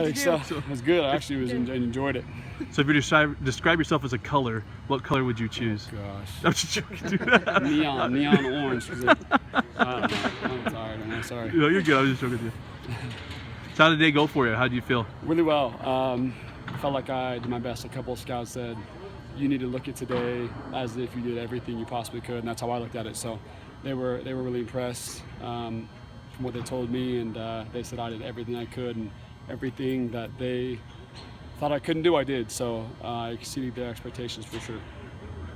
I think so. It was good. I actually enjoyed it. So if you describe yourself as a color, what color would you choose? Oh, gosh. I'm just joking. neon orange. I don't know. I'm tired, man. I'm sorry. No, you're good. I was just joking with you. So how did the day go for you? How did you feel? Really well. I felt like I did my best. A couple of scouts said, you need to look at today as if you did everything you possibly could, and that's how I looked at it. So they were really impressed from what they told me, and they said I did everything I could, and everything that they thought I couldn't do, I did. So I exceeded their expectations for sure.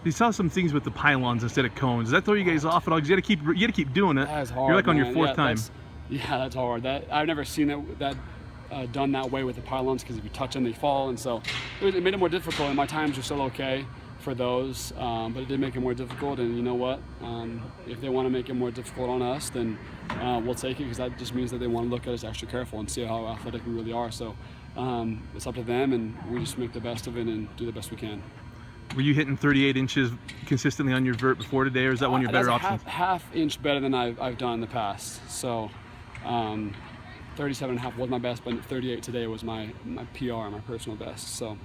You saw some things with the pylons instead of cones. Does that throw you guys off at all? 'Cause you got to keep doing it. That is hard. You're like on man. your fourth time. That's hard. I've never seen that done that way with the pylons, because if you touch them, they fall, and so it made it more difficult. And my times were still okay for those, but it did make it more difficult. And you know what? If they want to make it more difficult on us, then we'll take it, because that just means that they want to look at us extra careful and see how athletic we really are. So it's up to them, and we just make the best of it and do the best we can. Were you hitting 38 inches consistently on your vert before today, or is that one of your better options? Half inch better than I've done in the past. So 37.5 was my best, but 38 today was my PR, my personal best. So.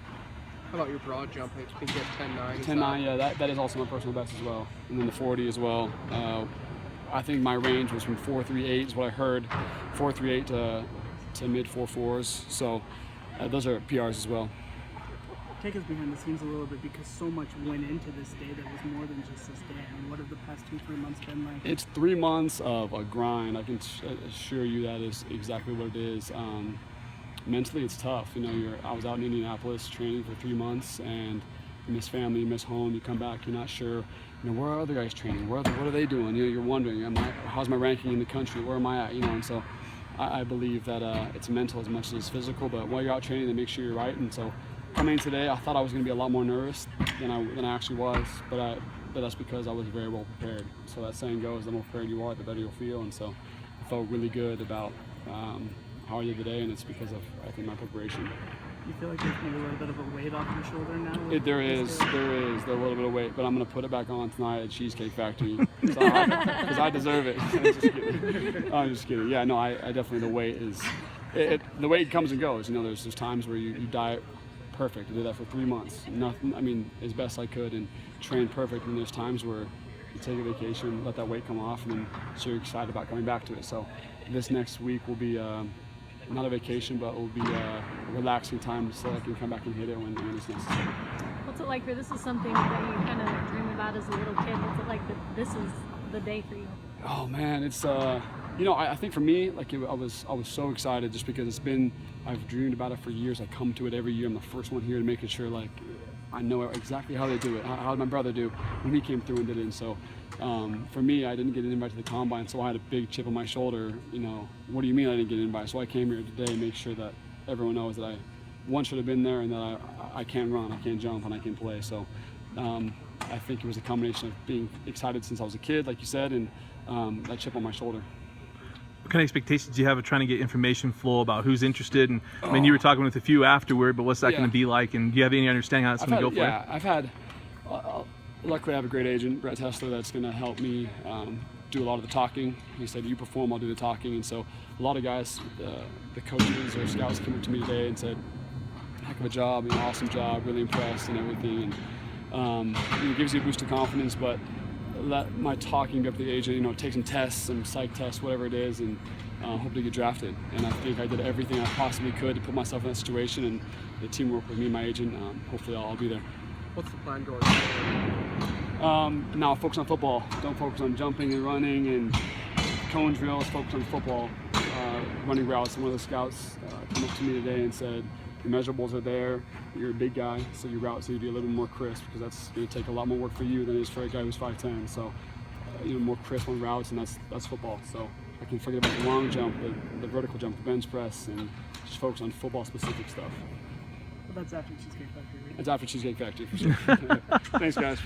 How about your broad jump? I think you have 10.9. 10.9, yeah, that is also my personal best as well. And then the 40 as well. I think my range was from 4.38 is what I heard, 4.38 to mid 4.4s. So those are PRs as well. Take us behind the scenes a little bit, because so much went into this day that was more than just this day. I mean, what have the past 2-3 months been like? It's 3 months of a grind. I can assure you that is exactly what it is. Mentally, it's tough. You know, I was out in Indianapolis training for 3 months, and you miss family, you miss home. You come back, you're not sure. You know, where are other guys training? What are they doing? You know, you're wondering, how's my ranking in the country? Where am I at? You know, and so I believe that it's mental as much as it's physical. But while you're out training, they make sure you're right. And so coming in today, I thought I was going to be a lot more nervous than I actually was. But that's because I was very well prepared. So that saying goes, the more prepared you are, the better you'll feel. And so I felt really good about how I did today, and it's because of, I think, my preparation. You feel like there's maybe a little bit of a weight off your shoulder now? There is a little bit of weight, but I'm going to put it back on tonight at Cheesecake Factory, because I deserve it. I'm just kidding. Yeah, no, I definitely, the weight is, the weight comes and goes. You know, there's times where you diet perfect. I did that for 3 months. Nothing, I mean, as best I could, and trained perfect. And there's times where you take a vacation, let that weight come off, and then so you're excited about coming back to it. So this next week will be not a vacation, but it will be a relaxing time so I can come back and hit it when it's necessary. What's it like this is something that you kind of dreamed about as a little kid? What's it like that this is the day for you? Oh man, it's you know, I think for me, like I was so excited, just because I've dreamed about it for years. I come to it every year. I'm the first one here, and making sure like I know exactly how they do it. How did my brother do when he came through and did it? And so for me, I didn't get an invite to the combine, so I had a big chip on my shoulder. You know, what do you mean I didn't get an invite? So I came here today and make sure that everyone knows that I should have been there, and that I can run, I can jump, and I can play. So I think it was a combination of being excited since I was a kid, like you said, and that chip on my shoulder. What kind of expectations do you have of trying to get information flow about who's interested? And I mean, you were talking with a few afterward, but what's that going to be like? And do you have any understanding how it's going to go for you? Yeah, I've had, luckily I have a great agent, Brett Tessler, that's going to help me do a lot of the talking. He said, you perform, I'll do the talking. And so a lot of guys, the coaches or scouts came up to me today and said, heck of a job, awesome job, really impressed and everything. And it gives you a boost of confidence, but let my talking be up to the agent, take some tests, some psych tests, whatever it is, and hope to get drafted. And I think I did everything I possibly could to put myself in that situation, and the team worked with me and my agent. Hopefully I'll be there. What's the plan going forward? Now focus on football. Don't focus on jumping and running and cone drills. Focus on football, running routes. One of the scouts came up to me today and said, your measurables are there, you're a big guy, so your routes need to be a little bit more crisp, because that's going to take a lot more work for you than it is for a guy who's 5'10". So more crisp on routes, and that's football. So I can forget about the long jump, the vertical jump, the bench press, and just focus on football specific stuff. Well, that's after Cheesecake Factory, right? It's after Cheesecake Factory, for sure. Thanks guys.